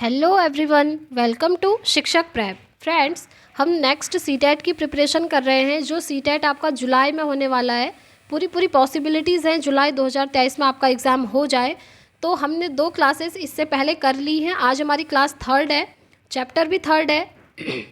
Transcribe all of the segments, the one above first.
Hello everyone, welcome to शिक्षक prep. Friends, हम next CTET की प्रिपरेशन कर रहे हैं। जो सीटेट आपका जुलाई में होने वाला है, पूरी पॉसिबिलिटीज़ हैं जुलाई 2023 में आपका एग्ज़ाम हो जाए। तो हमने 2 क्लासेस इससे पहले कर ली हैं। आज हमारी क्लास 3rd है, चैप्टर भी 3rd है।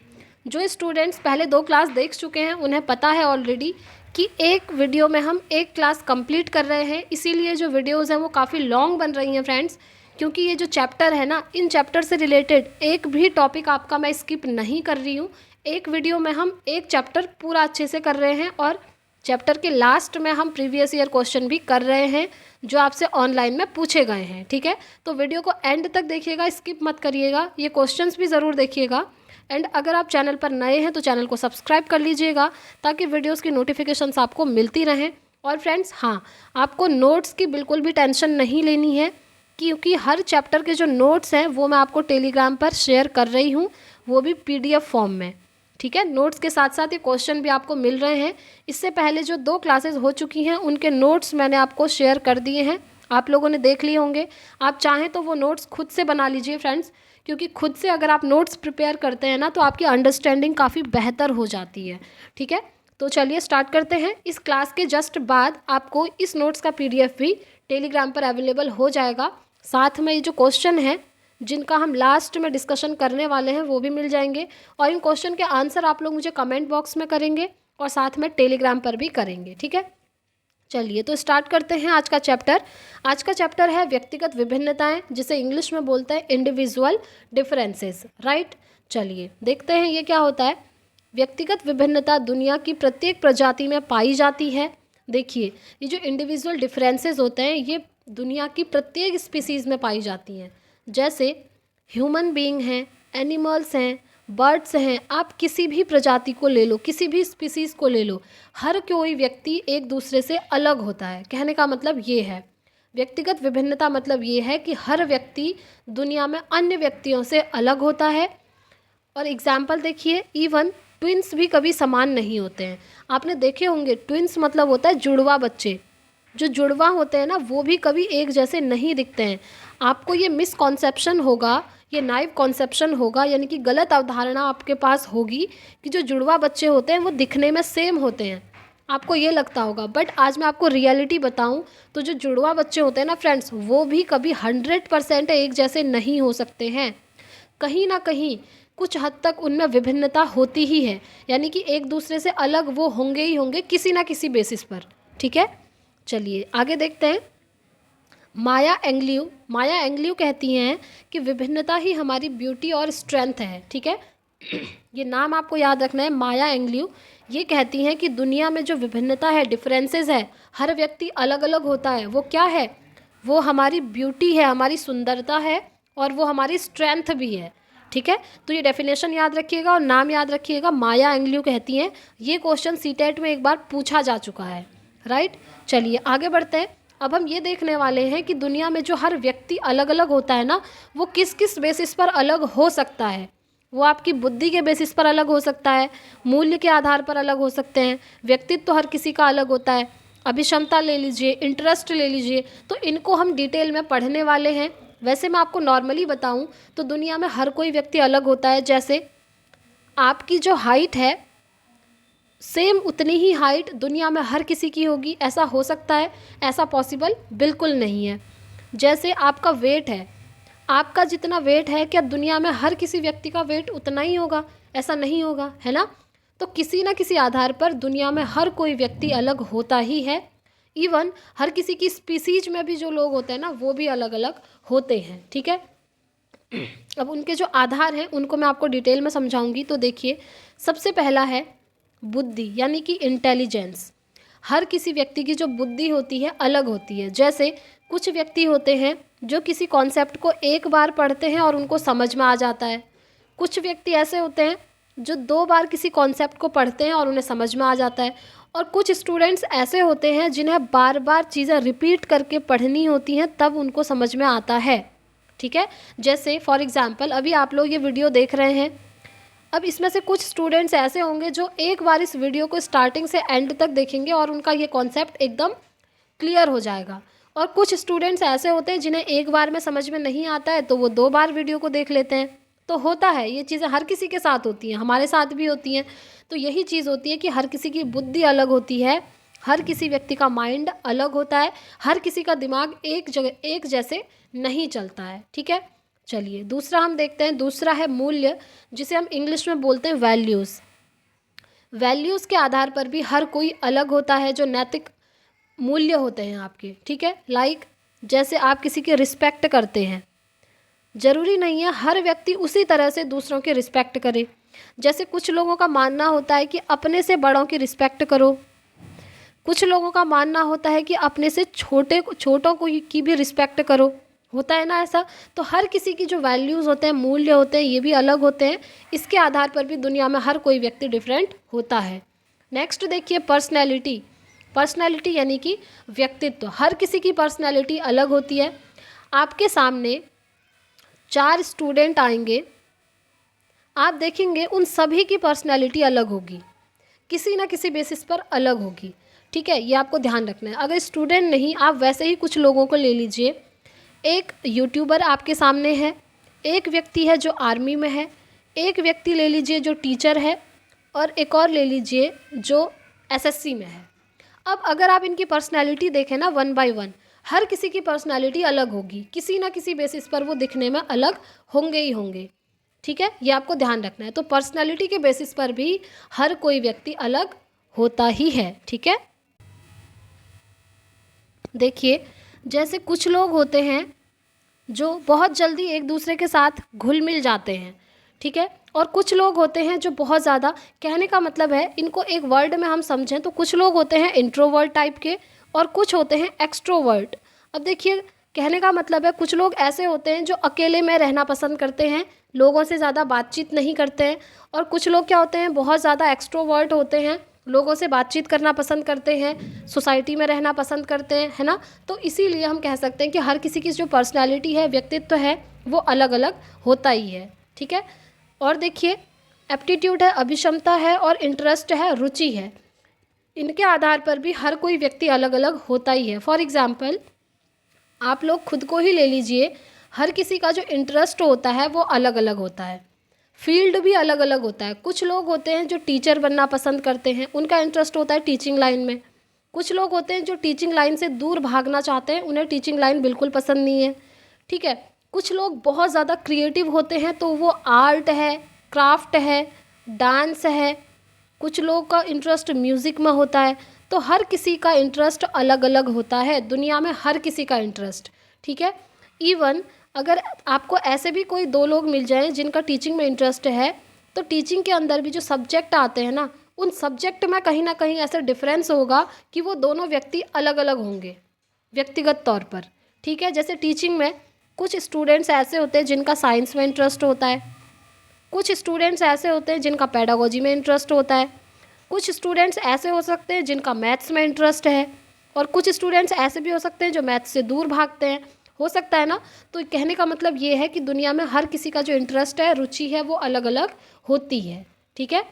जो स्टूडेंट्स पहले 2 क्लास देख चुके हैं उन्हें पता है ऑलरेडी कि एक वीडियो में हम एक क्लास कंप्लीट कर रहे हैं। इसीलिए जो वीडियोज़ हैं वो काफ़ी लॉन्ग बन रही हैं फ्रेंड्स, क्योंकि ये जो चैप्टर है ना, इन चैप्टर से रिलेटेड एक भी टॉपिक आपका मैं स्किप नहीं कर रही हूँ। एक वीडियो में हम एक चैप्टर पूरा अच्छे से कर रहे हैं और चैप्टर के लास्ट में हम प्रीवियस ईयर क्वेश्चन भी कर रहे हैं जो आपसे ऑनलाइन में पूछे गए हैं। ठीक है, तो वीडियो को एंड तक देखिएगा, स्किप मत करिएगा। ये क्वेश्चंस भी ज़रूर देखिएगा। एंड अगर आप चैनल पर नए हैं तो चैनल को सब्सक्राइब कर लीजिएगा ताकि वीडियोज़ की नोटिफिकेशंस आपको मिलती रहें। और फ्रेंड्स, हाँ, आपको नोट्स की बिल्कुल भी टेंशन नहीं लेनी है, क्योंकि हर चैप्टर के जो नोट्स हैं वो मैं आपको टेलीग्राम पर शेयर कर रही हूँ, वो भी PDF फॉर्म में। ठीक है, नोट्स के साथ साथ ये क्वेश्चन भी आपको मिल रहे हैं। इससे पहले जो 2 क्लासेस हो चुकी हैं उनके नोट्स मैंने आपको शेयर कर दिए हैं, आप लोगों ने देख लिए होंगे। आप चाहें तो वो नोट्स खुद से बना लीजिए फ्रेंड्स, क्योंकि खुद से अगर आप नोट्स प्रिपेयर करते हैं ना तो आपकी अंडरस्टैंडिंग काफ़ी बेहतर हो जाती है। ठीक है, तो चलिए स्टार्ट करते हैं। इस क्लास के जस्ट बाद आपको इस नोट्स का PDF भी टेलीग्राम पर अवेलेबल हो जाएगा। साथ में ये जो क्वेश्चन है जिनका हम लास्ट में डिस्कशन करने वाले हैं वो भी मिल जाएंगे, और इन क्वेश्चन के आंसर आप लोग मुझे कमेंट बॉक्स में करेंगे और साथ में टेलीग्राम पर भी करेंगे। ठीक है, चलिए तो स्टार्ट करते हैं आज का चैप्टर। आज का चैप्टर है व्यक्तिगत विभिन्नताएं, जिसे इंग्लिश में बोलते हैं इंडिविजुअल डिफरेंसेस। राइट, चलिए देखते हैं ये क्या होता है। व्यक्तिगत विभिन्नता दुनिया की प्रत्येक प्रजाति में पाई जाती है। देखिए, ये जो इंडिविजुअल डिफरेंसेस होते हैं ये दुनिया की प्रत्येक स्पीसीज़ में पाई जाती हैं। जैसे ह्यूमन बीइंग हैं, एनिमल्स हैं, बर्ड्स हैं, आप किसी भी प्रजाति को ले लो, किसी भी स्पीसीज़ को ले लो, हर कोई व्यक्ति एक दूसरे से अलग होता है। कहने का मतलब ये है, व्यक्तिगत विभिन्नता मतलब ये है कि हर व्यक्ति दुनिया में अन्य व्यक्तियों से अलग होता है। और एग्जाम्पल देखिए, इवन ट्विंस भी कभी समान नहीं होते हैं। आपने देखे होंगे, ट्विंस मतलब होता है जुड़वा बच्चे। जो जुड़वा होते हैं ना वो भी कभी एक जैसे नहीं दिखते हैं। आपको ये मिसकॉन्सेप्शन होगा, ये नाइव कॉन्सेप्शन होगा, यानी कि गलत अवधारणा आपके पास होगी कि जो जुड़वा बच्चे होते हैं वो दिखने में सेम होते हैं। आपको ये लगता होगा, बट आज मैं आपको रियलिटी बताऊं तो जो जुड़वा बच्चे होते हैं ना फ्रेंड्स, वो भी कभी 100% एक जैसे नहीं हो सकते हैं। कहीं ना कहीं कुछ हद तक उनमें विभिन्नता होती ही है, यानी कि एक दूसरे से अलग वो होंगे ही होंगे किसी ना किसी बेसिस पर। ठीक है, चलिए आगे देखते हैं। माया एंग्ल्यू कहती हैं कि विभिन्नता ही हमारी ब्यूटी और स्ट्रेंथ है। ठीक है, ये नाम आपको याद रखना है, माया एंग्ल्यू। ये कहती हैं कि दुनिया में जो विभिन्नता है, डिफरेंसेस है, हर व्यक्ति अलग अलग होता है, वो क्या है, वो हमारी ब्यूटी है, हमारी सुंदरता है, और वो हमारी स्ट्रेंथ भी है। ठीक है, तो ये डेफिनेशन याद रखिएगा और नाम याद रखिएगा, माया एंग्ल्यू कहती हैं। ये क्वेश्चन सीटेट में एक बार पूछा जा चुका है। राइट, चलिए आगे बढ़ते हैं। अब हम ये देखने वाले हैं कि दुनिया में जो हर व्यक्ति अलग अलग होता है ना, वो किस किस बेसिस पर अलग हो सकता है। वो आपकी बुद्धि के बेसिस पर अलग हो सकता है, मूल्य के आधार पर अलग हो सकते हैं, व्यक्तित्व तो हर किसी का अलग होता है, अभिक्षमता ले लीजिए, इंटरेस्ट ले लीजिए, तो इनको हम डिटेल में पढ़ने वाले हैं। वैसे मैं आपको नॉर्मली बताऊं तो दुनिया में हर कोई व्यक्ति अलग होता है। जैसे आपकी जो हाइट है, सेम उतनी ही हाइट दुनिया में हर किसी की होगी, ऐसा हो सकता है? ऐसा पॉसिबल बिल्कुल नहीं है। जैसे आपका वेट है, आपका जितना वेट है, क्या दुनिया में हर किसी व्यक्ति का वेट उतना ही होगा? ऐसा नहीं होगा, है ना। तो किसी ना किसी आधार पर दुनिया में हर कोई व्यक्ति अलग होता ही है। इवन हर किसी की स्पीसीज में भी जो लोग होते हैं ना वो भी अलग अलग होते हैं। ठीक है, अब उनके जो आधार हैं उनको मैं आपको डिटेल में समझाऊंगी। तो देखिए, सबसे पहला है बुद्धि, यानी कि इंटेलिजेंस। हर किसी व्यक्ति की जो बुद्धि होती है अलग होती है। जैसे कुछ व्यक्ति होते हैं जो किसी कॉन्सेप्ट को एक बार पढ़ते हैं और उनको समझ में आ जाता है। कुछ व्यक्ति ऐसे होते हैं जो 2 बार किसी कॉन्सेप्ट को पढ़ते हैं और उन्हें समझ में आ जाता है। और कुछ स्टूडेंट्स ऐसे होते हैं जिन्हें बार बार चीज़ें रिपीट करके पढ़नी होती हैं तब उनको समझ में आता है। ठीक है, जैसे फॉर एग्ज़ाम्पल अभी आप लोग ये वीडियो देख रहे हैं, अब इसमें से कुछ स्टूडेंट्स ऐसे होंगे जो एक बार इस वीडियो को स्टार्टिंग से एंड तक देखेंगे और उनका ये कॉन्सेप्ट एकदम क्लियर हो जाएगा। और कुछ स्टूडेंट्स ऐसे होते हैं जिन्हें एक बार में समझ में नहीं आता है तो वो 2 बार वीडियो को देख लेते हैं। तो होता है, ये चीज़ें हर किसी के साथ होती हैं, हमारे साथ भी होती हैं। तो यही चीज़ होती है कि हर किसी की बुद्धि अलग होती है, हर किसी व्यक्ति का माइंड अलग होता है, हर किसी का दिमाग एक जगह एक जैसे नहीं चलता है। ठीक है, चलिए दूसरा हम देखते हैं। दूसरा है मूल्य, जिसे हम इंग्लिश में बोलते हैं वैल्यूज़। वैल्यूज़ के आधार पर भी हर कोई अलग होता है, जो नैतिक मूल्य होते हैं आपके। ठीक है, लाइक जैसे आप किसी की रिस्पेक्ट करते हैं, ज़रूरी नहीं है हर व्यक्ति उसी तरह से दूसरों की रिस्पेक्ट करे। जैसे कुछ लोगों का मानना होता है कि अपने से बड़ों की रिस्पेक्ट करो, कुछ लोगों का मानना होता है कि अपने से छोटों को की भी रिस्पेक्ट करो। होता है ना ऐसा। तो हर किसी की जो वैल्यूज़ होते हैं, मूल्य होते हैं, ये भी अलग होते हैं। इसके आधार पर भी दुनिया में हर कोई व्यक्ति डिफरेंट होता है। नेक्स्ट देखिए पर्सनैलिटी। पर्सनैलिटी यानी कि व्यक्तित्व। हर किसी की पर्सनैलिटी अलग होती है। आपके सामने 4 स्टूडेंट आएंगे, आप देखेंगे उन सभी की पर्सनैलिटी अलग होगी, किसी ना किसी बेसिस पर अलग होगी। ठीक है, ये आपको ध्यान रखना है। अगर स्टूडेंट नहीं, आप वैसे ही कुछ लोगों को ले लीजिए। एक यूट्यूबर आपके सामने है, एक व्यक्ति है जो आर्मी में है, एक व्यक्ति ले लीजिए जो टीचर है, और एक और ले लीजिए जो एसएससी में है। अब अगर आप इनकी पर्सनैलिटी देखें ना, 1 बाय 1, हर किसी की पर्सनैलिटी अलग होगी, किसी ना किसी बेसिस पर वो दिखने में अलग होंगे ही होंगे। ठीक है, ये आपको ध्यान रखना है। तो पर्सनैलिटी के बेसिस पर भी हर कोई व्यक्ति अलग होता ही है। ठीक है, देखिए जैसे कुछ लोग होते हैं जो बहुत जल्दी एक दूसरे के साथ घुल मिल जाते हैं। ठीक है, और कुछ लोग होते हैं जो बहुत ज़्यादा, कहने का मतलब है इनको एक वर्ड में हम समझें तो कुछ लोग होते हैं इंट्रोवर्ट टाइप के और कुछ होते हैं एक्सट्रोवर्ट। अब देखिए कहने का मतलब है कुछ लोग ऐसे होते हैं जो अकेले में रहना पसंद करते हैं, लोगों से ज़्यादा बातचीत नहीं करते हैं। और कुछ लोग क्या होते हैं, बहुत ज़्यादा एक्सट्रोवर्ट होते हैं, लोगों से बातचीत करना पसंद करते हैं, सोसाइटी में रहना पसंद करते हैं, है ना। तो इसीलिए हम कह सकते हैं कि हर किसी की जो पर्सनैलिटी है, व्यक्तित्व है, वो अलग अलग होता ही है। ठीक है, और देखिए एप्टीट्यूड है, अभिक्षमता है, और इंटरेस्ट है, रुचि है। इनके आधार पर भी हर कोई व्यक्ति अलग अलग होता ही है। फॉर एग्ज़ाम्पल आप लोग खुद को ही ले लीजिए, हर किसी का जो इंटरेस्ट होता है वो अलग अलग होता है, फील्ड भी अलग अलग होता है। कुछ लोग होते हैं जो टीचर बनना पसंद करते हैं, उनका इंटरेस्ट होता है टीचिंग लाइन में। कुछ लोग होते हैं जो टीचिंग लाइन से दूर भागना चाहते हैं, उन्हें टीचिंग लाइन बिल्कुल पसंद नहीं है। ठीक है, कुछ लोग बहुत ज़्यादा क्रिएटिव होते हैं तो वो आर्ट है, क्राफ्ट है, डांस है। कुछ लोग का इंटरेस्ट म्यूज़िक में होता है। तो हर किसी का इंटरेस्ट अलग अलग होता है दुनिया में, हर किसी का इंटरेस्ट। ठीक है, इवन अगर आपको ऐसे भी कोई 2 लोग मिल जाएं जिनका टीचिंग में इंटरेस्ट है, तो टीचिंग के अंदर भी जो सब्जेक्ट आते हैं ना, उन सब्जेक्ट में कहीं ना कहीं ऐसा डिफरेंस होगा कि वो दोनों व्यक्ति अलग अलग होंगे व्यक्तिगत तौर पर। ठीक है, जैसे टीचिंग में कुछ स्टूडेंट्स ऐसे होते हैं जिनका साइंस में इंटरेस्ट होता है, कुछ स्टूडेंट्स ऐसे होते हैं जिनका पेडागोजी में इंटरेस्ट होता है, कुछ स्टूडेंट्स ऐसे हो सकते हैं जिनका मैथ्स में इंटरेस्ट है, और कुछ स्टूडेंट्स ऐसे भी हो सकते हैं जो मैथ्स से दूर भागते हैं। हो सकता है ना। तो कहने का मतलब ये है कि दुनिया में हर किसी का जो इंटरेस्ट है, रुचि है, वो अलग अलग होती है। ठीक है,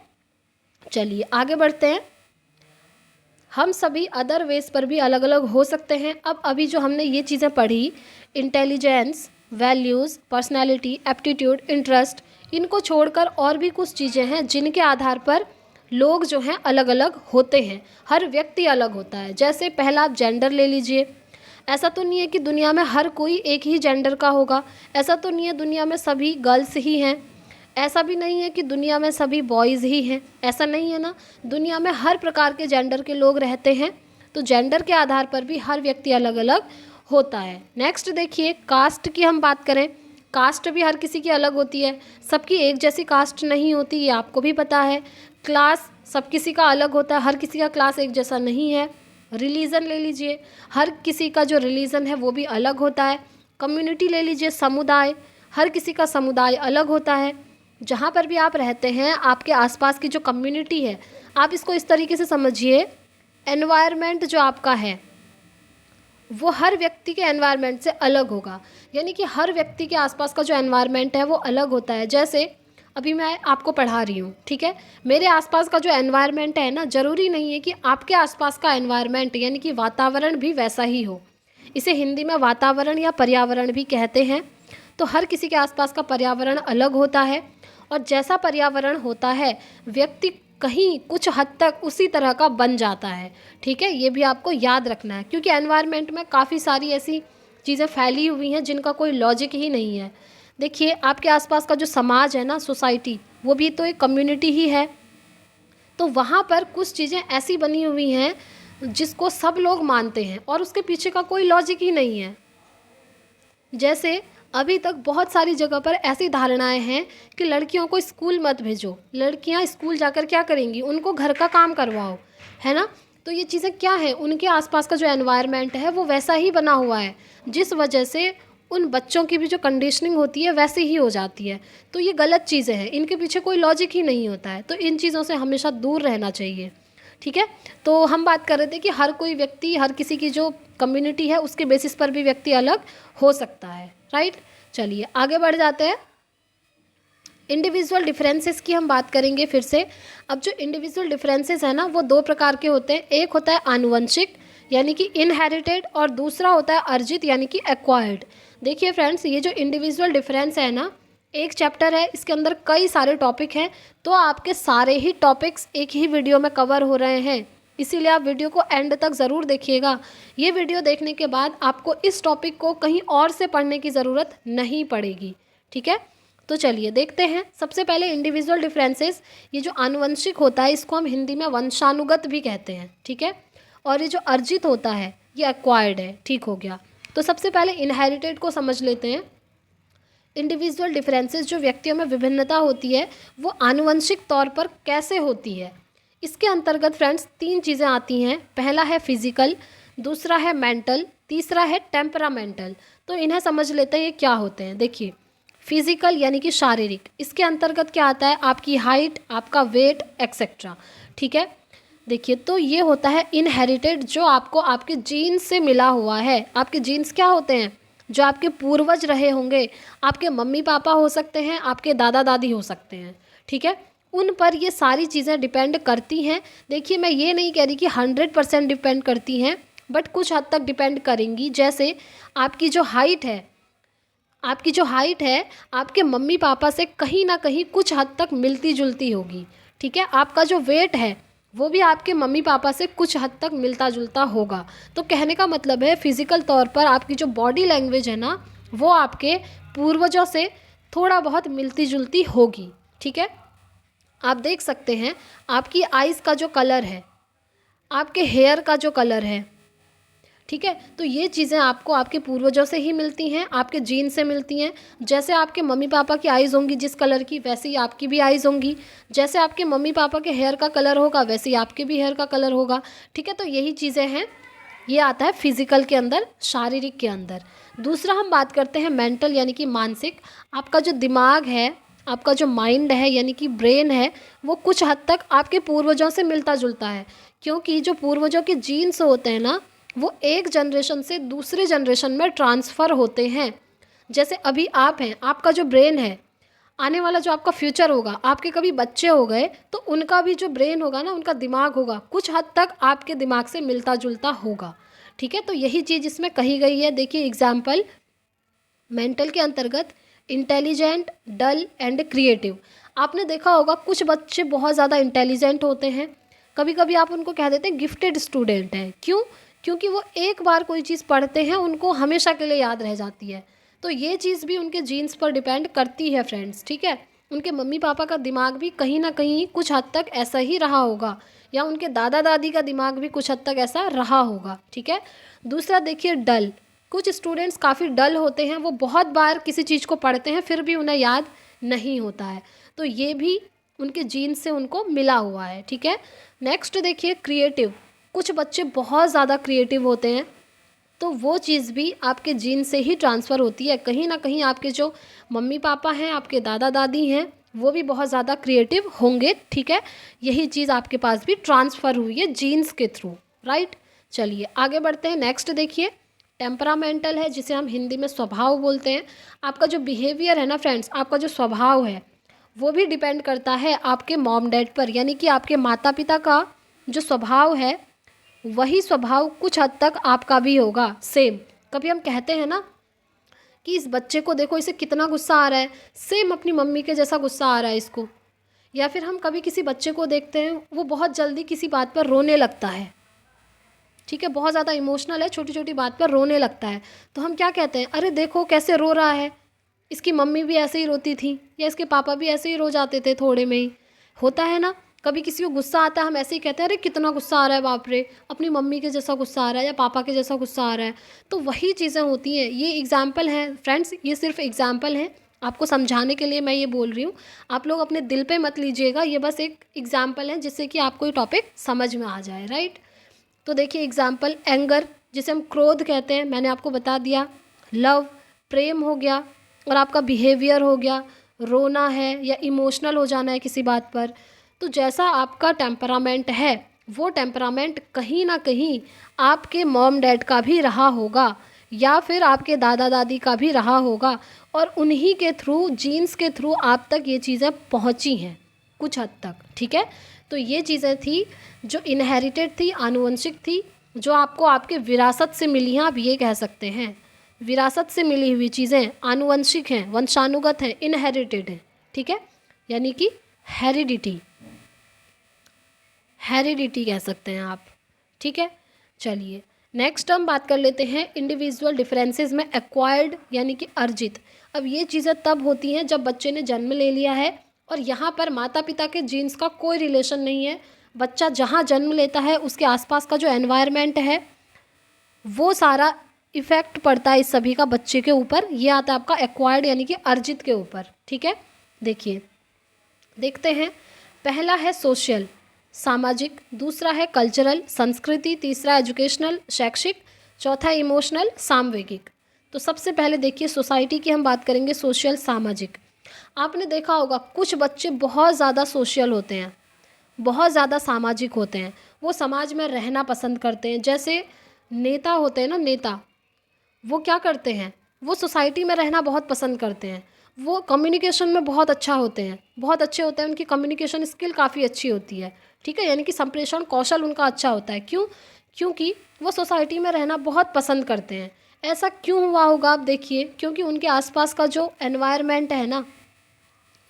चलिए आगे बढ़ते हैं। हम सभी अदर वेज पर भी अलग अलग हो सकते हैं। अब अभी जो हमने ये चीज़ें पढ़ी, intelligence, values, personality, aptitude, interest, इनको छोड़कर और भी कुछ चीज़ें हैं जिनके आधार पर लोग जो हैं अलग अलग होते हैं, हर व्यक्ति अलग होता है। जैसे पहला आप जेंडर ले लीजिए। ऐसा तो नहीं है कि दुनिया में हर कोई एक ही जेंडर का होगा, ऐसा तो नहीं है दुनिया में सभी गर्ल्स ही हैं, ऐसा भी नहीं है कि दुनिया में सभी बॉयज़ ही हैं, ऐसा नहीं है ना। दुनिया में हर प्रकार के जेंडर के लोग रहते हैं। तो जेंडर के आधार पर भी हर व्यक्ति अलग अलग होता है। नेक्स्ट देखिए, कास्ट की हम बात करें, कास्ट भी हर किसी की अलग होती है, सबकी एक जैसी कास्ट नहीं होती, ये आपको भी पता है। क्लास सब किसी का अलग होता है, हर किसी का क्लास एक जैसा नहीं है। रिलीज़न ले लीजिए, हर किसी का जो रिलीज़न है वो भी अलग होता है। कम्युनिटी ले लीजिए, समुदाय, हर किसी का समुदाय अलग होता है। जहाँ पर भी आप रहते हैं, आपके आसपास की जो कम्युनिटी है, आप इसको इस तरीके से समझिए, एनवायरनमेंट जो आपका है वो हर व्यक्ति के एनवायरनमेंट से अलग होगा। यानी कि हर व्यक्ति के आसपास का जो एनवायरनमेंट है वो अलग होता है। जैसे अभी मैं आपको पढ़ा रही हूँ, ठीक है, मेरे आसपास का जो एनवायरनमेंट है ना, ज़रूरी नहीं है कि आपके आसपास का एनवायरनमेंट यानी कि वातावरण भी वैसा ही हो। इसे हिंदी में वातावरण या पर्यावरण भी कहते हैं। तो हर किसी के आसपास का पर्यावरण अलग होता है और जैसा पर्यावरण होता है व्यक्ति कहीं कुछ हद तक उसी तरह का बन जाता है। ठीक है, ये भी आपको याद रखना है, क्योंकि एनवायरनमेंट में काफ़ी सारी ऐसी चीज़ें फैली हुई हैं जिनका कोई लॉजिक ही नहीं है। देखिए, आपके आसपास का जो समाज है ना, सोसाइटी, वो भी तो एक कम्युनिटी ही है। तो वहाँ पर कुछ चीज़ें ऐसी बनी हुई हैं जिसको सब लोग मानते हैं और उसके पीछे का कोई लॉजिक ही नहीं है। जैसे अभी तक बहुत सारी जगह पर ऐसी धारणाएं हैं कि लड़कियों को स्कूल मत भेजो, लड़कियां स्कूल जाकर क्या करेंगी, उनको घर का काम करवाओ, है ना। तो ये चीज़ें क्या है, उनके आसपास का जो एनवायरनमेंट है वो वैसा ही बना हुआ है, जिस वजह से उन बच्चों की भी जो कंडीशनिंग होती है वैसे ही हो जाती है। तो ये गलत चीज़ें हैं, इनके पीछे कोई लॉजिक ही नहीं होता है। तो इन चीज़ों से हमेशा दूर रहना चाहिए। ठीक है, तो हम बात कर रहे थे कि हर कोई व्यक्ति, हर किसी की जो कम्युनिटी है उसके बेसिस पर भी व्यक्ति अलग हो सकता है। राइट, चलिए आगे बढ़ जाते हैं। इंडिविजुअल डिफरेंसेस की हम बात करेंगे फिर से। अब जो इंडिविजुअल डिफरेंसेस है ना, वो दो प्रकार के होते हैं। एक होता है आनुवंशिक यानी कि इनहेरिटेड, और दूसरा होता है अर्जित यानी कि एक्वायर्ड। देखिए फ्रेंड्स, ये जो इंडिविजुअल डिफरेंस है ना, एक चैप्टर है, इसके अंदर कई सारे टॉपिक हैं, तो आपके सारे ही टॉपिक्स एक ही वीडियो में कवर हो रहे हैं, इसीलिए आप वीडियो को एंड तक ज़रूर देखिएगा। ये वीडियो देखने के बाद आपको इस टॉपिक को कहीं और से पढ़ने की ज़रूरत नहीं पड़ेगी। ठीक है, तो चलिए देखते हैं। सबसे पहले इंडिविजुअल डिफरेंसेस, ये जो आनुवंशिक होता है इसको हम हिंदी में वंशानुगत भी कहते हैं। ठीक है, और ये जो अर्जित होता है ये एक्वायर्ड है। ठीक हो गया, तो सबसे पहले इनहेरिटेड को समझ लेते हैं। इंडिविजुअल डिफरेंसेस, जो व्यक्तियों में विभिन्नता होती है वो आनुवंशिक तौर पर कैसे होती है। इसके अंतर्गत फ्रेंड्स तीन चीज़ें आती हैं। पहला है फिजिकल, दूसरा है मेंटल, तीसरा है टेम्परामेंटल। तो इन्हें समझ लेते हैं ये क्या होते हैं। देखिए, फिजिकल यानी कि शारीरिक, इसके अंतर्गत क्या आता है, आपकी हाइट, आपका वेट एक्सेट्रा। ठीक है, देखिए तो ये होता है इनहेरिटेड, जो आपको आपके जीन्स से मिला हुआ है। आपके जीन्स क्या होते हैं, जो आपके पूर्वज रहे होंगे, आपके मम्मी पापा हो सकते हैं, आपके दादा दादी हो सकते हैं। ठीक है, उन पर ये सारी चीज़ें डिपेंड करती हैं। देखिए, मैं ये नहीं कह रही कि 100% डिपेंड करती हैं, बट कुछ हद तक डिपेंड करेंगी। जैसे आपकी जो हाइट है, आपके मम्मी पापा से कहीं ना कहीं कुछ हद तक मिलती जुलती होगी। ठीक है, आपका जो वेट है वो भी आपके मम्मी पापा से कुछ हद तक मिलता जुलता होगा। तो कहने का मतलब है फिज़िकल तौर पर आपकी जो बॉडी लैंग्वेज है ना, वो आपके पूर्वजों से थोड़ा बहुत मिलती जुलती होगी। ठीक है, आप देख सकते हैं आपकी आइज़ का जो कलर है, आपके हेयर का जो कलर है, ठीक है, तो ये चीज़ें आपको आपके पूर्वजों से ही मिलती हैं, आपके जीन से मिलती हैं। जैसे आपके मम्मी पापा की आइज़ होंगी जिस कलर की, वैसे ही आपकी भी आइज़ होंगी। जैसे आपके मम्मी पापा के हेयर का कलर होगा वैसे ही आपके भी हेयर का कलर होगा। ठीक है, तो यही चीज़ें हैं, ये आता है फिजिकल के अंदर, शारीरिक के अंदर। दूसरा हम बात करते हैं मेंटल यानी कि मानसिक। आपका जो दिमाग है, आपका जो माइंड है यानी कि ब्रेन है, वो कुछ हद तक आपके पूर्वजों से मिलता जुलता है, क्योंकि जो पूर्वजों के जीन्स होते हैं ना, वो एक जनरेशन से दूसरे जनरेशन में ट्रांसफ़र होते हैं। जैसे अभी आप हैं, आपका जो ब्रेन है, आने वाला जो आपका फ्यूचर होगा, आपके कभी बच्चे हो गए तो उनका भी जो ब्रेन होगा ना, उनका दिमाग होगा, कुछ हद तक आपके दिमाग से मिलता जुलता होगा। ठीक है, तो यही चीज़ इसमें कही गई है। देखिए एग्जाम्पल, मेंटल के अंतर्गत इंटेलिजेंट, डल एंड क्रिएटिव। आपने देखा होगा कुछ बच्चे बहुत ज़्यादा इंटेलिजेंट होते हैं, कभी कभी आप उनको कह देते हैं गिफ्टेड स्टूडेंट हैं। क्यों? क्योंकि वो एक बार कोई चीज़ पढ़ते हैं उनको हमेशा के लिए याद रह जाती है। तो ये चीज़ भी उनके जीन्स पर डिपेंड करती है फ्रेंड्स। ठीक है, उनके मम्मी पापा का दिमाग भी कहीं ना कहीं कुछ हद तक ऐसा ही रहा होगा, या उनके दादा दादी का दिमाग भी कुछ हद तक ऐसा रहा होगा। ठीक है, दूसरा देखिए डल। कुछ स्टूडेंट्स काफ़ी डल होते हैं, वो बहुत बार किसी चीज़ को पढ़ते हैं फिर भी उन्हें याद नहीं होता है, तो ये भी उनके जीन्स से उनको मिला हुआ है। ठीक है, नेक्स्ट देखिए क्रिएटिव। कुछ बच्चे बहुत ज़्यादा क्रिएटिव होते हैं, तो वो चीज़ भी आपके जीन से ही ट्रांसफ़र होती है। कहीं ना कहीं आपके जो मम्मी पापा हैं, आपके दादा दादी हैं, वो भी बहुत ज़्यादा क्रिएटिव होंगे। ठीक है, यही चीज़ आपके पास भी ट्रांसफ़र हुई है जीन्स के थ्रू। राइट, चलिए आगे बढ़ते हैं। नेक्स्ट देखिए टेम्परामेंटल है, जिसे हम हिंदी में स्वभाव बोलते हैं। आपका जो बिहेवियर है ना फ्रेंड्स, आपका जो स्वभाव है वो भी डिपेंड करता है आपके मॉम डैड पर, यानी कि आपके माता पिता का जो स्वभाव है वही स्वभाव कुछ हद तक आपका भी होगा सेम। कभी हम कहते हैं ना कि इस बच्चे को देखो, इसे कितना गुस्सा आ रहा है, सेम अपनी मम्मी के जैसा गुस्सा आ रहा है इसको। या फिर हम कभी किसी बच्चे को देखते हैं, वो बहुत जल्दी किसी बात पर रोने लगता है, ठीक है, बहुत ज़्यादा इमोशनल है, छोटी छोटी बात पर रोने लगता है। तो हम क्या कहते हैं, अरे देखो कैसे रो रहा है, इसकी मम्मी भी ऐसे ही रोती थी, या इसके पापा भी ऐसे ही रो जाते थे थोड़े में ही। होता है ना, कभी किसी को गुस्सा आता है, हम ऐसे ही कहते हैं, अरे कितना गुस्सा आ रहा है, बाप रे, अपनी मम्मी के जैसा गुस्सा आ रहा है या पापा के जैसा गुस्सा आ रहा है। तो वही चीज़ें होती हैं। ये एग्जाम्पल हैं फ्रेंड्स, ये सिर्फ एग्जाम्पल हैं, आपको समझाने के लिए मैं ये बोल रही हूँ। आप लोग अपने दिल पे मत लीजिएगा, ये बस एक एग्जाम्पल है जिससे कि आपको ये टॉपिक समझ में आ जाए, राइट। तो देखिए एग्जाम्पल, एंगर जिसे हम क्रोध कहते हैं, मैंने आपको बता दिया। लव, प्रेम हो गया। और आपका बिहेवियर हो गया, रोना है या इमोशनल हो जाना है किसी बात पर। तो जैसा आपका टेम्परामेंट है, वो टेम्परामेंट कहीं ना कहीं आपके मॉम डैड का भी रहा होगा, या फिर आपके दादा दादी का भी रहा होगा, और उन्हीं के थ्रू, जीन्स के थ्रू आप तक ये चीज़ें पहुंची हैं कुछ हद तक, ठीक है। तो ये चीज़ें थी जो इनहेरिटेड थी, आनुवंशिक थी, जो आपको आपके विरासत से मिली हैं, आप ये कह सकते हैं। विरासत से मिली हुई चीज़ें आनुवंशिक हैं, वंशानुगत हैं, इनहेरिटेड हैं, ठीक है, यानी कि हेरिडिटी, हेरिडिटी कह सकते हैं आप, ठीक है। चलिए नेक्स्ट हम बात कर लेते हैं इंडिविजुअल डिफरेंसेस में एक्वायर्ड यानी कि अर्जित। अब ये चीज़ें तब होती हैं जब बच्चे ने जन्म ले लिया है और यहाँ पर माता पिता के जीन्स का कोई रिलेशन नहीं है। बच्चा जहाँ जन्म लेता है उसके आसपास का जो एनवायरनमेंट है वो सारा इफ़ेक्ट पड़ता है इस सभी का बच्चे के ऊपर। ये आता है आपका एक्वायर्ड यानी कि अर्जित के ऊपर, ठीक है। देखिए देखते हैं, पहला है सोशल, सामाजिक, दूसरा है कल्चरल, संस्कृति, तीसरा एजुकेशनल, शैक्षिक, चौथा इमोशनल, सामवेगिक। तो सबसे पहले देखिए सोसाइटी की हम बात करेंगे, सोशल, सामाजिक। आपने देखा होगा कुछ बच्चे बहुत ज़्यादा सोशल होते हैं, बहुत ज़्यादा सामाजिक होते हैं, वो समाज में रहना पसंद करते हैं। जैसे नेता होते हैं ना, नेता, वो क्या करते हैं, वो सोसाइटी में रहना बहुत पसंद करते हैं। वो कम्युनिकेशन में बहुत अच्छा होते हैं, बहुत अच्छे होते हैं, उनकी कम्युनिकेशन स्किल काफ़ी अच्छी होती है, ठीक है, यानी कि संप्रेषण कौशल उनका अच्छा होता है। क्यों? क्योंकि वो सोसाइटी में रहना बहुत पसंद करते हैं। ऐसा क्यों हुआ होगा आप देखिए, क्योंकि उनके आसपास का जो एनवायरनमेंट है ना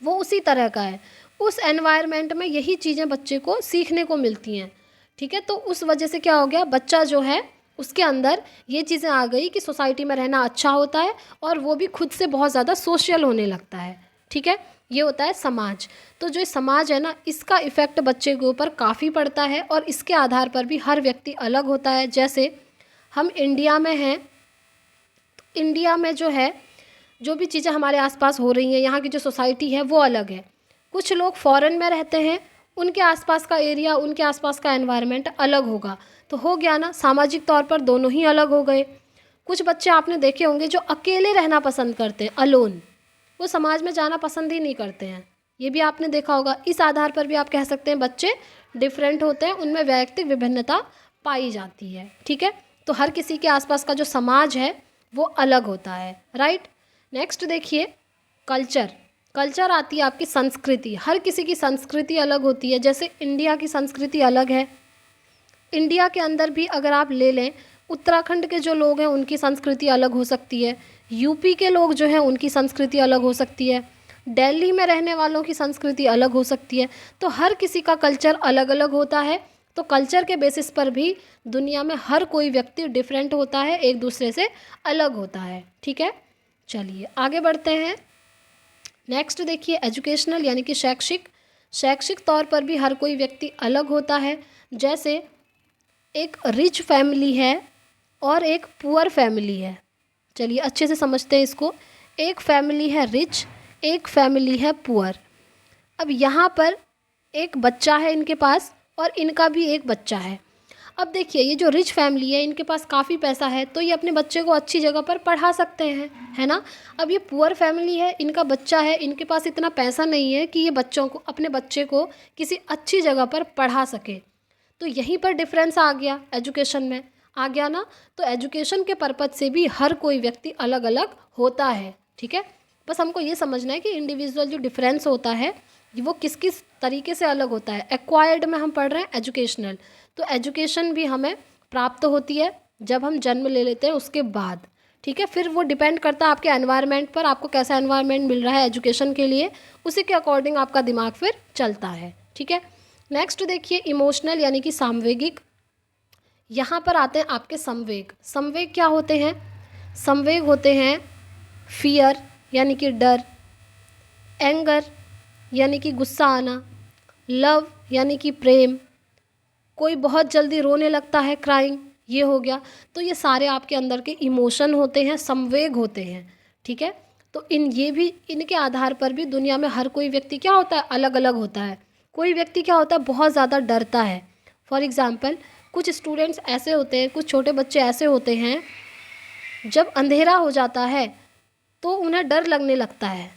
वो उसी तरह का है। उस एनवायरनमेंट में यही चीज़ें बच्चे को सीखने को मिलती हैं, ठीक है। तो उस वजह से क्या हो गया, बच्चा जो है उसके अंदर ये चीज़ें आ गई कि सोसाइटी में रहना अच्छा होता है और वो भी खुद से बहुत ज़्यादा सोशल होने लगता है, ठीक है। ये होता है समाज। तो जो समाज है ना, इसका इफ़ेक्ट बच्चे के ऊपर काफ़ी पड़ता है और इसके आधार पर भी हर व्यक्ति अलग होता है। जैसे हम इंडिया में हैं, तो इंडिया में जो है, जो भी चीज़ें हमारे आसपास हो रही हैं, यहाँ की जो सोसाइटी है वो अलग है। कुछ लोग फॉरेन में रहते हैं, उनके आसपास का एरिया, उनके आसपास का एनवायरनमेंट अलग होगा। तो हो गया ना, सामाजिक तौर पर दोनों ही अलग हो गए। कुछ बच्चे आपने देखे होंगे जो अकेले रहना पसंद करते हैं, अलोन, वो समाज में जाना पसंद ही नहीं करते हैं। ये भी आपने देखा होगा। इस आधार पर भी आप कह सकते हैं बच्चे डिफरेंट होते हैं, उनमें वैयक्तिक विभिन्नता पाई जाती है, ठीक है। तो हर किसी के आसपास का जो समाज है वो अलग होता है, राइट। नेक्स्ट देखिए कल्चर। कल्चर आती है आपकी संस्कृति। हर किसी की संस्कृति अलग होती है। जैसे इंडिया की संस्कृति अलग है, इंडिया के अंदर भी अगर आप ले लें, उत्तराखंड के जो लोग हैं उनकी संस्कृति अलग हो सकती है, यूपी के लोग जो हैं उनकी संस्कृति अलग हो सकती है, दिल्ली में रहने वालों की संस्कृति अलग हो सकती है। तो हर किसी का कल्चर अलग अलग होता है। तो कल्चर के बेसिस पर भी दुनिया में हर कोई व्यक्ति डिफरेंट होता है, एक दूसरे से अलग होता है, ठीक है। चलिए आगे बढ़ते हैं। नेक्स्ट देखिए एजुकेशनल यानी कि शैक्षिक। शैक्षिक तौर पर भी हर कोई व्यक्ति अलग होता है। जैसे एक रिच फैमिली है और एक पुअर फैमिली है। चलिए अच्छे से समझते हैं इसको। एक फैमिली है रिच, एक फैमिली है पुअर। अब यहाँ पर एक बच्चा है इनके पास और इनका भी एक बच्चा है। अब देखिए ये जो रिच फैमिली है, इनके पास काफ़ी पैसा है तो ये अपने बच्चे को अच्छी जगह पर पढ़ा सकते हैं, है ना। अब ये पुअर फैमिली है, इनका बच्चा है, इनके पास इतना पैसा नहीं है कि ये बच्चों को, अपने बच्चे को किसी अच्छी जगह पर पढ़ा सके। तो यहीं पर डिफरेंस आ गया, एजुकेशन में आ गया ना। तो एजुकेशन के पर्पज़ से भी हर कोई व्यक्ति अलग अलग होता है, ठीक है। बस हमको ये समझना है कि इंडिविजुअल जो डिफरेंस होता है वो किस किस तरीके से अलग होता है। एक्वायर्ड में हम पढ़ रहे हैं एजुकेशनल, तो एजुकेशन भी हमें प्राप्त होती है जब हम जन्म ले लेते हैं उसके बाद, ठीक है। फिर वो डिपेंड करता है आपके एनवायरनमेंट पर, आपको कैसा एनवायरनमेंट मिल रहा है एजुकेशन के लिए, उसी के अकॉर्डिंग आपका दिमाग फिर चलता है, ठीक है। नेक्स्ट देखिए इमोशनल यानी कि सामवेगिक। यहाँ पर आते हैं आपके संवेग। संवेग क्या होते हैं? संवेग होते हैं फियर यानी कि डर, एंगर यानी कि गुस्सा आना, लव यानी कि प्रेम, कोई बहुत जल्दी रोने लगता है, क्राइंग, ये हो गया। तो ये सारे आपके अंदर के इमोशन होते हैं, संवेग होते हैं, ठीक है। तो इनके आधार पर भी दुनिया में हर कोई व्यक्ति क्या होता है, अलग अलग होता है। कोई व्यक्ति क्या होता है, बहुत ज़्यादा डरता है। फॉर एग्ज़ाम्पल कुछ स्टूडेंट्स ऐसे होते हैं, कुछ छोटे बच्चे ऐसे होते हैं, जब अंधेरा हो जाता है तो उन्हें डर लगने लगता है।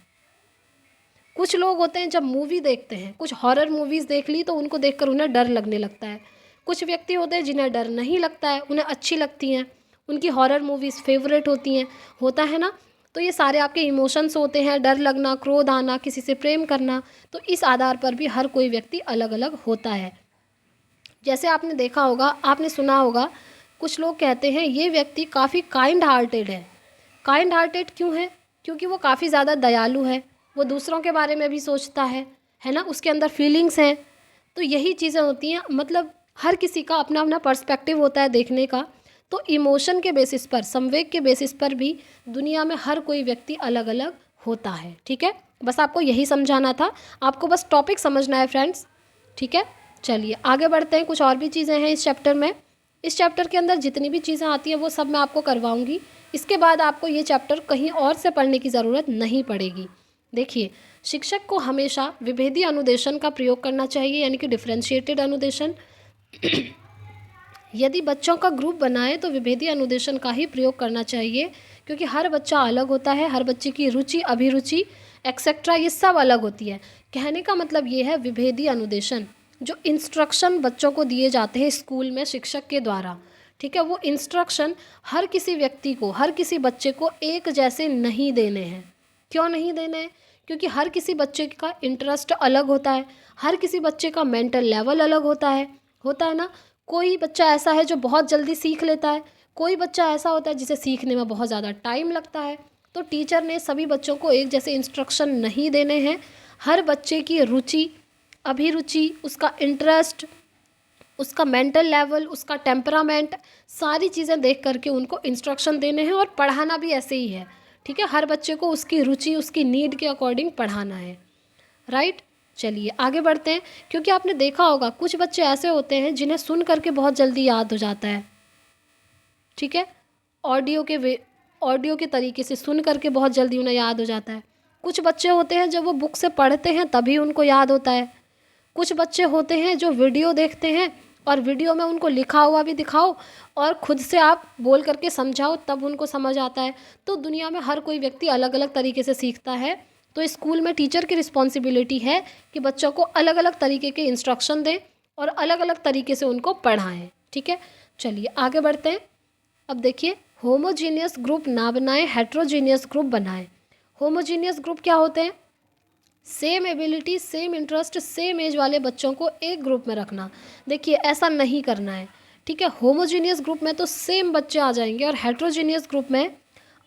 कुछ लोग होते हैं जब मूवी देखते हैं, कुछ हॉरर मूवीज़ देख ली तो उनको देखकर उन्हें डर लगने लगता है। कुछ व्यक्ति होते हैं जिन्हें डर नहीं लगता है, उन्हें अच्छी लगती हैं, उनकी हॉरर मूवीज़ फेवरेट होती हैं, होता है ना। तो ये सारे आपके इमोशंस होते हैं, डर लगना, क्रोध आना, किसी से प्रेम करना। तो इस आधार पर भी हर कोई व्यक्ति अलग अलग होता है। जैसे आपने देखा होगा, आपने सुना होगा, कुछ लोग कहते हैं ये व्यक्ति काफ़ी काइंड हार्टेड है। काइंड हार्टेड क्यों है? क्योंकि वो काफ़ी ज़्यादा दयालु है, वो दूसरों के बारे में भी सोचता है ना, उसके अंदर फीलिंग्स हैं। तो यही चीज़ें होती हैं, मतलब हर किसी का अपना अपना पर्सपेक्टिव होता है देखने का। तो इमोशन के बेसिस पर, संवेग के बेसिस पर भी दुनिया में हर कोई व्यक्ति अलग अलग होता है, ठीक है। बस आपको यही समझाना था, आपको बस टॉपिक समझना है फ्रेंड्स, ठीक है। चलिए आगे बढ़ते हैं, कुछ और भी चीज़ें हैं इस चैप्टर में। इस चैप्टर के अंदर जितनी भी चीज़ें आती हैं वो सब मैं आपको करवाऊंगी। इसके बाद आपको ये चैप्टर कहीं और से पढ़ने की ज़रूरत नहीं पड़ेगी। देखिए, शिक्षक को हमेशा विभेदी अनुदेशन का प्रयोग करना चाहिए, यानी कि डिफरेंशिएटेड अनुदेशन। यदि बच्चों का ग्रुप बनाए तो विभेदी अनुदेशन का ही प्रयोग करना चाहिए, क्योंकि हर बच्चा अलग होता है, हर बच्चे की रुचि, अभिरुचि एक्सेट्रा ये सब अलग होती है। कहने का मतलब ये है विभेदी अनुदेशन, जो इंस्ट्रक्शन बच्चों को दिए जाते हैं स्कूल में शिक्षक के द्वारा, ठीक है, वो इंस्ट्रक्शन हर किसी व्यक्ति को, हर किसी बच्चे को एक जैसे नहीं देने हैं। क्यों नहीं देने हैं? क्योंकि हर किसी बच्चे का इंटरेस्ट अलग होता है, हर किसी बच्चे का मेंटल लेवल अलग होता है ना। कोई बच्चा ऐसा है जो बहुत जल्दी सीख लेता है, कोई बच्चा ऐसा होता है जिसे सीखने में बहुत ज़्यादा टाइम लगता है। तो टीचर ने सभी बच्चों को एक जैसे इंस्ट्रक्शन नहीं देने हैं, हर बच्चे की रुचि, अभिरुचि, उसका इंटरेस्ट, उसका मेंटल लेवल, उसका टेम्परामेंट, सारी चीज़ें देख करके उनको इंस्ट्रक्शन देने हैं। और पढ़ाना भी ऐसे ही है, ठीक है, हर बच्चे को उसकी रुचि, उसकी नीड के अकॉर्डिंग पढ़ाना है, राइट। चलिए आगे बढ़ते हैं, क्योंकि आपने देखा होगा कुछ बच्चे ऐसे होते हैं जिन्हें सुन करके बहुत जल्दी याद हो जाता है, ठीक है, ऑडियो के तरीके से सुन करके बहुत जल्दी उन्हें याद हो जाता है। कुछ बच्चे होते हैं जब वो बुक से पढ़ते हैं तभी उनको याद होता है। कुछ बच्चे होते हैं जो वीडियो देखते हैं और वीडियो में उनको लिखा हुआ भी दिखाओ और खुद से आप बोल करके समझाओ तब उनको समझ आता है। तो दुनिया में हर कोई व्यक्ति अलग अलग तरीके से सीखता है। तो स्कूल में टीचर की रिस्पॉन्सिबिलिटी है कि बच्चों को अलग अलग तरीके के इंस्ट्रक्शन दें और अलग अलग तरीके से उनको पढ़ाएं, ठीक है। चलिए आगे बढ़ते हैं। अब देखिए, होमोजीनियस ग्रुप ना बनाएं, हेट्रोजीनियस ग्रुप बनाएं। होमोजीनियस ग्रुप क्या होते हैं? Same ability, same interest, same age वाले बच्चों को एक ग्रुप में रखना। देखिए ऐसा नहीं करना है, ठीक है। होमोजीनियस ग्रुप में तो सेम बच्चे आ जाएंगे और हेट्रोजीनियस ग्रुप में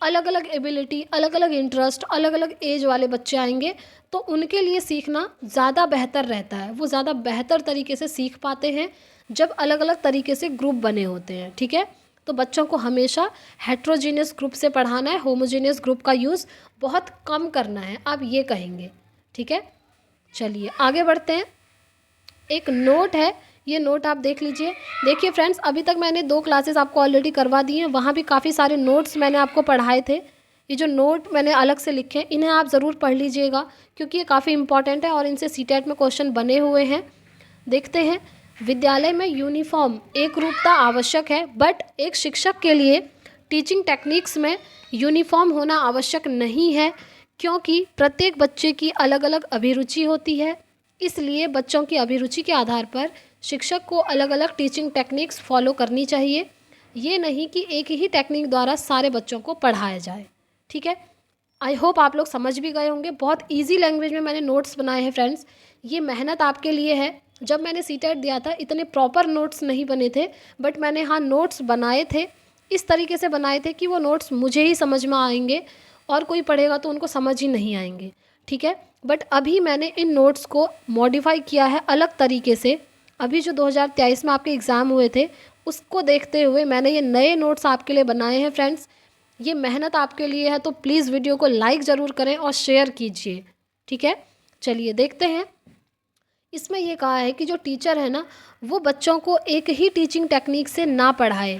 अलग अलग एबिलिटी, अलग अलग इंटरेस्ट, अलग अलग एज वाले बच्चे आएंगे। तो उनके लिए सीखना ज़्यादा बेहतर रहता है, वो ज़्यादा बेहतर तरीके से सीख पाते हैं जब अलग अलग तरीके से ग्रुप बने होते हैं, ठीक है। तो बच्चों को हमेशा हेट्रोजीनियस ग्रुप से पढ़ाना है, होमोजीनियस ग्रुप का यूज़ बहुत कम करना है, आप ये कहेंगे, ठीक है। चलिए आगे बढ़ते हैं। एक नोट है, ये नोट आप देख लीजिए। देखिए फ्रेंड्स, अभी तक मैंने 2 क्लासेस आपको ऑलरेडी करवा दी हैं, वहाँ भी काफ़ी सारे नोट्स मैंने आपको पढ़ाए थे। ये जो नोट मैंने अलग से लिखे हैं इन्हें आप ज़रूर पढ़ लीजिएगा, क्योंकि ये काफ़ी इंपॉर्टेंट है और इनसे सीटेट में क्वेश्चन बने हुए हैं। देखते हैं, विद्यालय में यूनिफॉर्म एक रूपता आवश्यक है, बट एक शिक्षक के लिए टीचिंग टेक्निक्स में यूनिफॉर्म होना आवश्यक नहीं है, क्योंकि प्रत्येक बच्चे की अलग अलग अभिरुचि होती है। इसलिए बच्चों की अभिरुचि के आधार पर शिक्षक को अलग अलग टीचिंग टेक्निक्स फॉलो करनी चाहिए। ये नहीं कि एक ही टेक्निक द्वारा सारे बच्चों को पढ़ाया जाए, ठीक है। आई होप आप लोग समझ भी गए होंगे। बहुत ईजी लैंग्वेज में मैंने नोट्स बनाए हैं फ्रेंड्स, ये मेहनत आपके लिए है। जब मैंने सीटेट दिया था इतने प्रॉपर नोट्स नहीं बने थे, बट मैंने हाँ नोट्स बनाए थे इस तरीके से बनाए थे कि वो नोट्स मुझे ही समझ में आएंगे और कोई पढ़ेगा तो उनको समझ ही नहीं आएंगे, ठीक है। बट अभी मैंने इन नोट्स को मॉडिफाई किया है अलग तरीके से। अभी जो 2023 में आपके एग्ज़ाम हुए थे उसको देखते हुए मैंने ये नए नोट्स आपके लिए बनाए हैं फ्रेंड्स। ये मेहनत आपके लिए है, तो प्लीज़ वीडियो को लाइक ज़रूर करें और शेयर कीजिए, ठीक है। चलिए देखते हैं। इसमें ये कहा है कि जो टीचर है ना वो बच्चों को एक ही टीचिंग टेक्निक से ना पढ़ाए।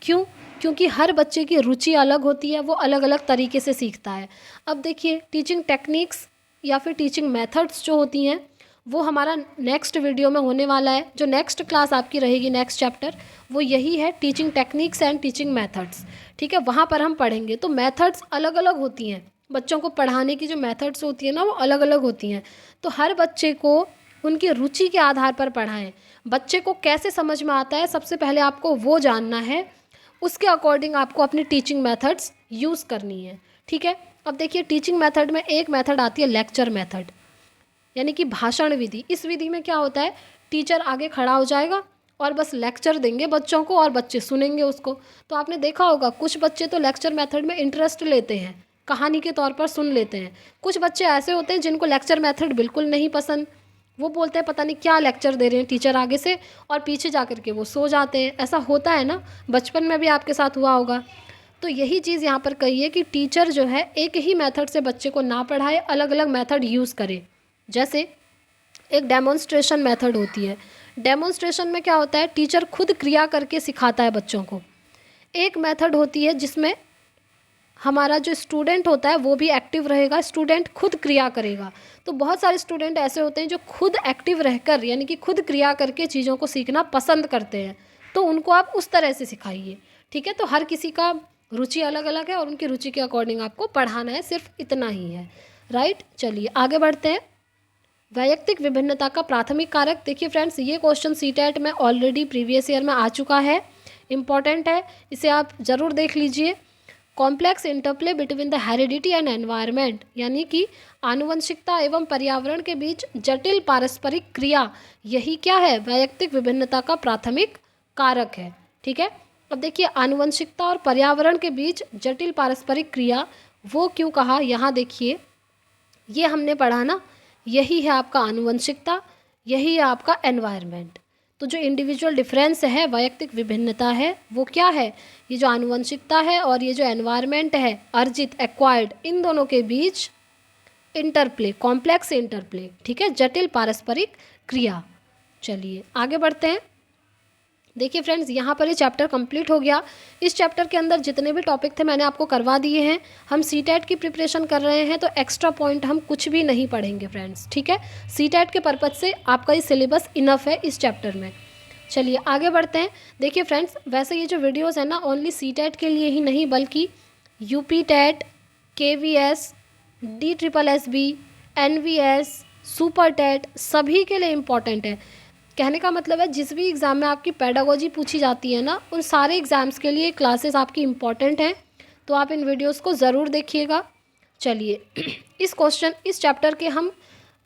क्यों? क्योंकि हर बच्चे की रुचि अलग होती है, वो अलग अलग तरीके से सीखता है। अब देखिए टीचिंग टेक्निक्स या फिर टीचिंग मेथड्स जो होती हैं वो हमारा नेक्स्ट वीडियो में होने वाला है। जो नेक्स्ट क्लास आपकी रहेगी, नेक्स्ट चैप्टर, वो यही है teaching techniques and teaching methods, ठीक है। वहाँ पर हम पढ़ेंगे। तो मेथड्स अलग अलग होती हैं, बच्चों को पढ़ाने की जो मेथड्स होती है ना वो अलग अलग होती हैं। तो हर बच्चे को उनकी रुचि के आधार पर पढ़ाएं। बच्चे को कैसे समझ में आता है सबसे पहले आपको वो जानना है, उसके अकॉर्डिंग आपको अपनी टीचिंग मेथड्स यूज़ करनी है, ठीक है। अब देखिए टीचिंग मेथड में एक मेथड आती है लेक्चर मेथड, यानी कि भाषण विधि। इस विधि में क्या होता है, टीचर आगे खड़ा हो जाएगा और बस लेक्चर देंगे बच्चों को और बच्चे सुनेंगे उसको। तो आपने देखा होगा कुछ बच्चे तो लेक्चर मेथड में इंटरेस्ट लेते हैं, कहानी के तौर पर सुन लेते हैं। कुछ बच्चे ऐसे होते हैं जिनको लेक्चर मेथड बिल्कुल नहीं पसंद, वो बोलते हैं पता नहीं क्या लेक्चर दे रहे हैं टीचर आगे से, और पीछे जा कर के वो सो जाते हैं। ऐसा होता है ना, बचपन में भी आपके साथ हुआ होगा। तो यही चीज़ यहाँ पर कही है कि टीचर जो है एक ही मेथड से बच्चे को ना पढ़ाए, अलग अलग मेथड यूज़ करे। जैसे एक डेमोन्स्ट्रेशन मेथड होती है। डेमोन्स्ट्रेशन में क्या होता है, टीचर खुद क्रिया करके सिखाता है बच्चों को। एक मेथड होती है जिसमें हमारा जो स्टूडेंट होता है वो भी एक्टिव रहेगा, स्टूडेंट खुद क्रिया करेगा। तो बहुत सारे स्टूडेंट ऐसे होते हैं जो खुद एक्टिव रहकर, यानी कि खुद क्रिया करके चीज़ों को सीखना पसंद करते हैं, तो उनको आप उस तरह से सिखाइए, ठीक है। तो हर किसी का रुचि अलग अलग है और उनकी रुचि के अकॉर्डिंग आपको पढ़ाना है, सिर्फ इतना ही है, राइट। चलिए आगे बढ़ते हैं। वैयक्तिक विभिन्नता का प्राथमिक कारक। देखिए फ्रेंड्स, ये क्वेश्चन सीटेट में ऑलरेडी प्रीवियस ईयर में आ चुका है, इम्पॉर्टेंट है, इसे आप ज़रूर देख लीजिए। Complex interplay between the heredity and environment, यानी कि आनुवंशिकता एवं पर्यावरण के बीच जटिल पारस्परिक क्रिया, यही क्या है, वैयक्तिक विभिन्नता का प्राथमिक कारक है, ठीक है। अब देखिए आनुवंशिकता और पर्यावरण के बीच जटिल पारस्परिक क्रिया, वो क्यों कहा, यहाँ देखिए ये हमने पढ़ा ना, यही है आपका आनुवंशिकता, यही है आपका एनवायरनमेंट। तो जो इंडिविजुअल डिफरेंस है, वैयक्तिक विभिन्नता है, वो क्या है, ये जो आनुवंशिकता है और ये जो एनवायरनमेंट है, अर्जित एक्वायर्ड, इन दोनों के बीच इंटरप्ले, कॉम्प्लेक्स इंटरप्ले, ठीक है, जटिल पारस्परिक क्रिया। चलिए आगे बढ़ते हैं। देखिए फ्रेंड्स, यहाँ पर ये चैप्टर कंप्लीट हो गया। इस चैप्टर के अंदर जितने भी टॉपिक थे मैंने आपको करवा दिए हैं। हम सीटेट की प्रिपरेशन कर रहे हैं तो एक्स्ट्रा पॉइंट हम कुछ भी नहीं पढ़ेंगे फ्रेंड्स, ठीक है। सीटेट के पर्पज़ से आपका ये सिलेबस इनफ है इस चैप्टर में। चलिए आगे बढ़ते हैं। देखिए फ्रेंड्स, वैसे ये जो वीडियोज़ है ना ओनली सीटेट के लिए ही नहीं बल्कि UP TET, KVS, DSSB, NVS, super TET, सभी के लिए इम्पॉर्टेंट है। कहने का मतलब है जिस भी एग्ज़ाम में आपकी पेडागोजी पूछी जाती है ना, उन सारे एग्ज़ाम्स के लिए क्लासेस आपकी इम्पॉर्टेंट हैं, तो आप इन वीडियोस को ज़रूर देखिएगा। चलिए इस चैप्टर के हम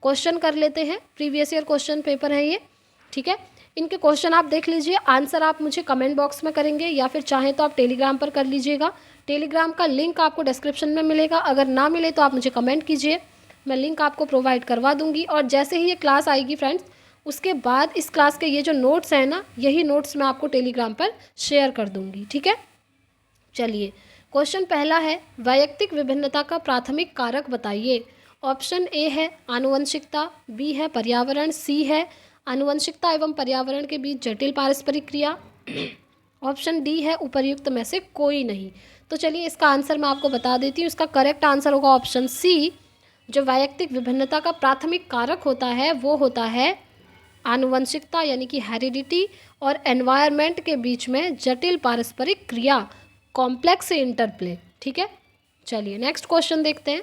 क्वेश्चन कर लेते हैं। प्रीवियस ईयर क्वेश्चन पेपर है ये, ठीक है। इनके क्वेश्चन आप देख लीजिए, आंसर आप मुझे कमेंट बॉक्स में करेंगे या फिर चाहें तो आप टेलीग्राम पर कर लीजिएगा। टेलीग्राम का लिंक आपको डिस्क्रिप्शन में मिलेगा, अगर ना मिले तो आप मुझे कमेंट कीजिए, मैं लिंक आपको प्रोवाइड करवा दूँगी। और जैसे ही ये क्लास आएगी फ्रेंड्स, उसके बाद इस क्लास के ये जो नोट्स हैं ना, यही नोट्स मैं आपको टेलीग्राम पर शेयर कर दूँगी, ठीक है। चलिए क्वेश्चन पहला है, वैयक्तिक विभिन्नता का प्राथमिक कारक बताइए। ऑप्शन ए है आनुवंशिकता, बी है पर्यावरण, सी है आनुवंशिकता एवं पर्यावरण के बीच जटिल पारस्परिक क्रिया, ऑप्शन डी है उपर्युक्त में से कोई नहीं। तो चलिए इसका आंसर मैं आपको बता देती हूँ। इसका करेक्ट आंसर होगा ऑप्शन सी। जो वैयक्तिक विभिन्नता का प्राथमिक कारक होता है वो होता है आनुवंशिकता, यानी कि हेरिडिटी, और एनवायरनमेंट के बीच में जटिल पारस्परिक क्रिया, कॉम्प्लेक्स इंटरप्ले, ठीक है। चलिए नेक्स्ट क्वेश्चन देखते हैं।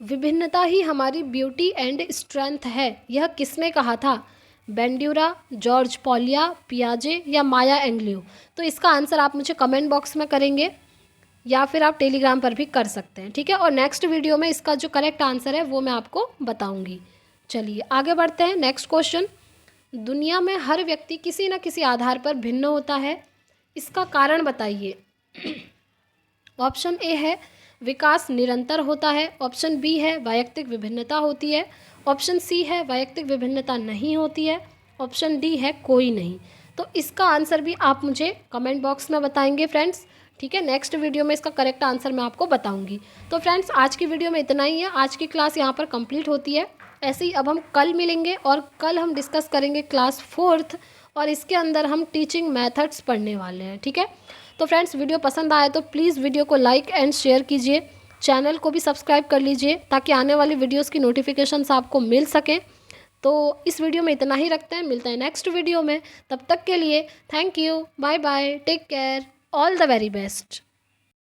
विभिन्नता ही हमारी ब्यूटी एंड स्ट्रेंथ है, यह किसने कहा था, बेंड्यूरा, जॉर्ज पॉलिया, पियाजे या माया एंग्लियो। तो इसका आंसर आप मुझे कमेंट बॉक्स में करेंगे या फिर आप टेलीग्राम पर भी कर सकते हैं, ठीक है। और नेक्स्ट वीडियो में इसका जो करेक्ट आंसर है वो मैं आपको बताऊंगी। चलिए आगे बढ़ते हैं। नेक्स्ट क्वेश्चन, दुनिया में हर व्यक्ति किसी न किसी आधार पर भिन्न होता है, इसका कारण बताइए। ऑप्शन ए है विकास निरंतर होता है, ऑप्शन बी है वैयक्तिक विभिन्नता होती है, ऑप्शन सी है वैयक्तिक विभिन्नता नहीं होती है, ऑप्शन डी है कोई नहीं। तो इसका आंसर भी आप मुझे कमेंट बॉक्स में बताएंगे फ्रेंड्स, ठीक है। नेक्स्ट वीडियो में इसका करेक्ट आंसर मैं आपको बताऊंगी। तो फ्रेंड्स आज की वीडियो में इतना ही है, आज की क्लास यहाँ पर कंप्लीट होती है। ऐसे ही अब हम कल मिलेंगे और कल हम डिस्कस करेंगे क्लास 4th और इसके अंदर हम टीचिंग मेथड्स पढ़ने वाले हैं, ठीक है। तो फ्रेंड्स वीडियो पसंद आए तो प्लीज़ वीडियो को लाइक एंड शेयर कीजिए, चैनल को भी सब्सक्राइब कर लीजिए ताकि आने वाली वीडियोस की नोटिफिकेशंस आपको मिल सकें। तो इस वीडियो में इतना ही रखते हैं, मिलते हैं नेक्स्ट वीडियो में। तब तक के लिए thank you, bye bye, take care, all the very best.